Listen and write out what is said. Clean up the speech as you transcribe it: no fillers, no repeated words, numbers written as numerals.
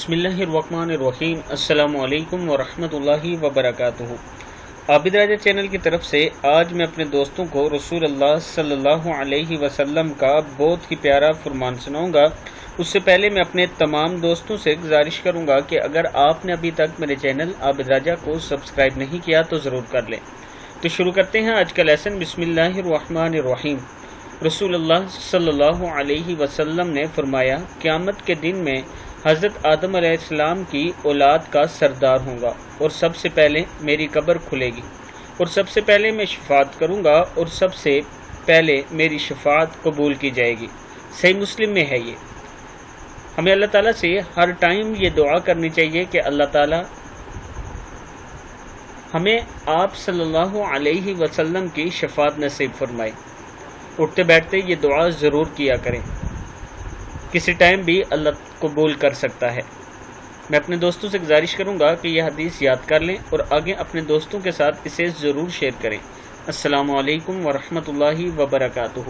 بسم اللہ الرحمن الرحیم۔ السلام علیکم ورحمۃ اللہ وبرکاتہ۔ عابد راجہ چینل کی طرف سے آج میں اپنے دوستوں کو رسول اللہ صلی اللہ علیہ وسلم کا بہت ہی پیارا فرمان سناؤں گا۔ اس سے پہلے میں اپنے تمام دوستوں سے گزارش کروں گا کہ اگر آپ نے ابھی تک میرے چینل عابد راجہ کو سبسکرائب نہیں کیا تو ضرور کر لیں۔ تو شروع کرتے ہیں آج کا لیسن۔ بسم اللہ الرحمن الرحیم۔ رسول اللہ صلی اللہ علیہ وسلم نے فرمایا، قیامت کے دن میں حضرت آدم علیہ السلام کی اولاد کا سردار ہوں گا، اور سب سے پہلے میری قبر کھلے گی، اور سب سے پہلے میں شفاعت کروں گا، اور سب سے پہلے میری شفاعت قبول کی جائے گی۔ صحیح مسلم میں ہے یہ۔ ہمیں اللہ تعالیٰ سے ہر ٹائم یہ دعا کرنی چاہیے کہ اللہ تعالیٰ ہمیں آپ صلی اللہ علیہ وسلم کی شفاعت نصیب فرمائے۔ اٹھتے بیٹھتے یہ دعا ضرور کیا کریں، کسی ٹائم بھی اللہ قبول کر سکتا ہے۔ میں اپنے دوستوں سے گزارش کروں گا کہ یہ حدیث یاد کر لیں اور آگے اپنے دوستوں کے ساتھ اسے ضرور شیئر کریں۔ السلام علیکم ورحمۃ اللہ وبرکاتہ۔